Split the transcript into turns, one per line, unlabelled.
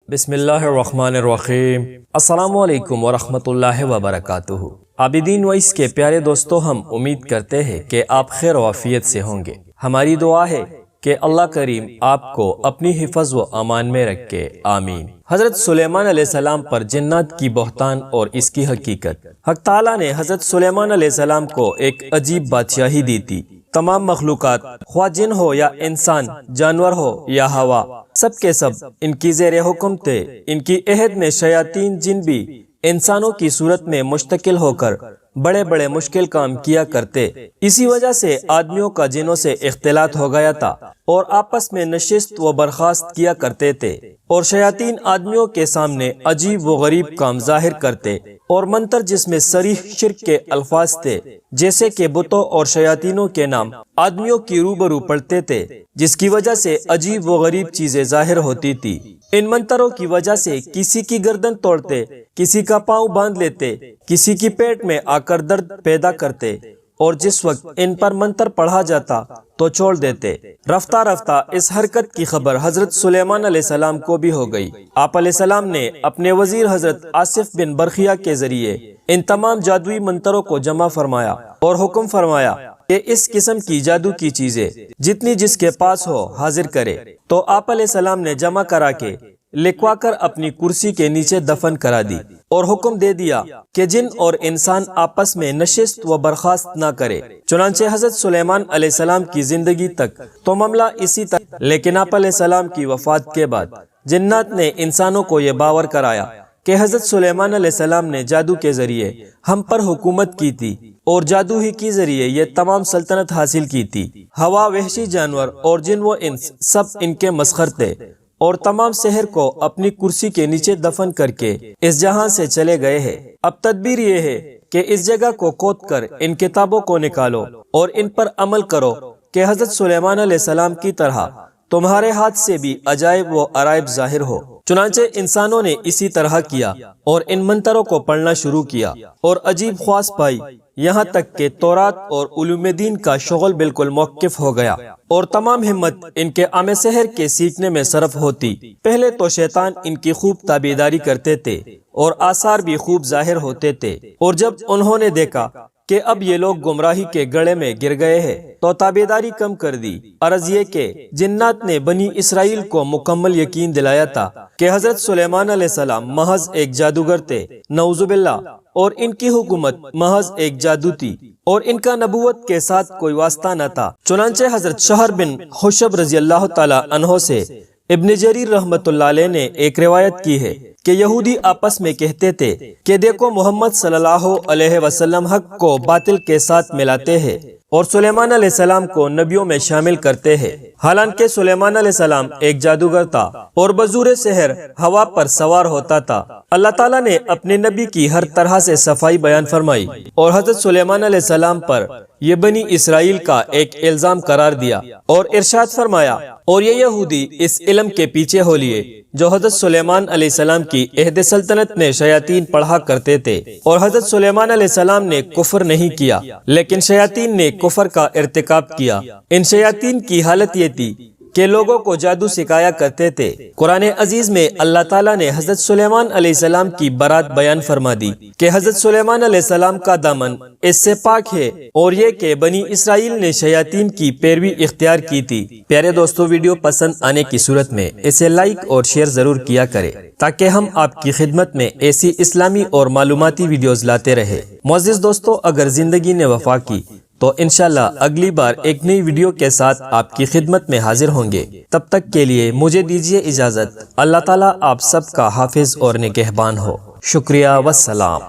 بسم اللہ الرحمن الرحیم۔ السلام علیکم ورحمۃ اللہ وبرکاتہ۔ عابدین وائس کے پیارے دوستو، ہم امید کرتے ہیں کہ آپ خیر و عافیت سے ہوں گے۔ ہماری دعا ہے کہ اللہ کریم آپ کو اپنی حفظ و امان میں رکھے، آمین۔ حضرت سلیمان علیہ السلام پر جنات کی بہتان اور اس کی حقیقت۔ حق تعالیٰ نے حضرت سلیمان علیہ السلام کو ایک عجیب بادشاہی دی تھی۔ تمام مخلوقات، خواہ جن ہو یا انسان، جانور ہو یا ہوا، سب کے سب ان کی زیر حکم تھے۔ ان کی عہد میں شیاطین جن بھی انسانوں کی صورت میں مشتقل ہو کر بڑے بڑے مشکل کام کیا کرتے۔ اسی وجہ سے آدمیوں کا جنوں سے اختلاط ہو گیا تھا اور آپس میں نشست و برخاست کیا کرتے تھے، اور شیاطین آدمیوں کے سامنے عجیب و غریب کام ظاہر کرتے اور منتر جس میں صریح شرک کے الفاظ تھے، جیسے کہ بتوں اور شیاطینوں کے نام آدمیوں کی روبرو پڑھتے تھے، جس کی وجہ سے عجیب و غریب چیزیں ظاہر ہوتی تھی۔ ان منتروں کی وجہ سے کسی کی گردن توڑتے، کسی کا پاؤں باندھ لیتے، کسی کی پیٹ میں آ کر درد پیدا کرتے، اور جس وقت ان پر منتر پڑھا جاتا تو چھوڑ دیتے۔ رفتہ رفتہ اس حرکت کی خبر حضرت سلیمان علیہ السلام کو بھی ہو گئی۔ آپ علیہ السلام نے اپنے وزیر حضرت آصف بن برخیہ کے ذریعے ان تمام جادوئی منتروں کو جمع فرمایا اور حکم فرمایا کہ اس قسم کی جادو کی چیزیں جتنی جس کے پاس ہو حاضر کرے۔ تو آپ علیہ السلام نے جمع کرا کے لکھوا کر اپنی کرسی کے نیچے دفن کرا دی اور حکم دے دیا کہ جن اور انسان آپس میں نشست و برخاست نہ کرے۔ چنانچہ حضرت سلیمان علیہ السلام کی زندگی تک تو معاملہ اسی طرح، لیکن آپ علیہ السلام کی وفات کے بعد جنات نے انسانوں کو یہ باور کرایا کہ حضرت سلیمان علیہ السلام نے جادو کے ذریعے ہم پر حکومت کی تھی، اور جادو ہی کے ذریعے یہ تمام سلطنت حاصل کی تھی۔ ہوا، وحشی جانور اور جن و انس سب ان کے مسخر تھے، اور تمام شہر کو اپنی کرسی کے نیچے دفن کر کے اس جہاں سے چلے گئے ہیں۔ اب تدبیر یہ ہے کہ اس جگہ کو کھود کر ان کتابوں کو نکالو اور ان پر عمل کرو کہ حضرت سلیمان علیہ السلام کی طرح تمہارے ہاتھ سے بھی عجائب و عرائب ظاہر ہو۔ چنانچہ انسانوں نے اسی طرح کیا اور ان منتروں کو پڑھنا شروع کیا اور عجیب خواص پائی، یہاں تک کہ تورات اور علوم دین کا شغل بالکل موقف ہو گیا اور تمام ہمت ان کے عام سحر کے سیکھنے میں صرف ہوتی۔ پہلے تو شیطان ان کی خوب تابعداری کرتے تھے اور آثار بھی خوب ظاہر ہوتے تھے، اور جب انہوں نے دیکھا کہ اب یہ لوگ گمراہی کے گڑھے میں گر گئے ہیں تو تابعداری کم کر دی۔ عرض یہ کہ جنات نے بنی اسرائیل کو مکمل یقین دلایا تھا کہ حضرت سلیمان علیہ السلام محض ایک جادوگر تھے، نعوذ باللہ، اور ان کی حکومت محض ایک جادو تھی اور ان کا نبوت کے ساتھ کوئی واسطہ نہ تھا۔ چنانچہ حضرت شہر بن حشب رضی اللہ تعالی عنہ سے ابن جریر رحمت اللہ علیہ نے ایک روایت کی ہے کہ یہودی آپس میں کہتے تھے کہ دیکھو محمد صلی اللہ علیہ وسلم حق کو باطل کے ساتھ ملاتے ہیں اور سلیمان علیہ السلام کو نبیوں میں شامل کرتے ہیں، حالانکہ سلیمان علیہ السلام ایک جادوگر تھا اور بزور سحر ہوا پر سوار ہوتا تھا۔ اللہ تعالیٰ نے اپنے نبی کی ہر طرح سے صفائی بیان فرمائی اور حضرت سلیمان علیہ السلام پر یہ بنی اسرائیل کا ایک الزام قرار دیا اور ارشاد فرمایا، اور یہ یہودی اس علم کے پیچھے ہو لیے جو حضرت سلیمان علیہ السلام کی عہد سلطنت میں شیاطین پڑھا کرتے تھے، اور حضرت سلیمان علیہ السلام نے کفر نہیں کیا لیکن شیاطین نے کفر کا ارتکاب کیا۔ ان شیاطین کی حالت یہ تھی کہ لوگوں کو جادو سکھایا کرتے تھے۔ قرآن عزیز میں اللہ تعالیٰ نے حضرت سلیمان علیہ السلام کی برات بیان فرما دی کہ حضرت سلیمان علیہ السلام کا دامن اس سے پاک ہے، اور یہ کہ بنی اسرائیل نے شیاطین کی پیروی اختیار کی تھی۔ پیارے دوستو، ویڈیو پسند آنے کی صورت میں اسے لائک اور شیئر ضرور کیا کریں تاکہ ہم آپ کی خدمت میں ایسی اسلامی اور معلوماتی ویڈیوز لاتے رہے۔ معزز دوستو، اگر زندگی نے وفا کی تو انشاءاللہ اگلی بار ایک نئی ویڈیو کے ساتھ آپ کی خدمت میں حاضر ہوں گے۔ تب تک کے لیے مجھے دیجیے اجازت۔ اللہ تعالیٰ آپ سب کا حافظ اور نگہبان ہو۔ شکریہ، والسلام۔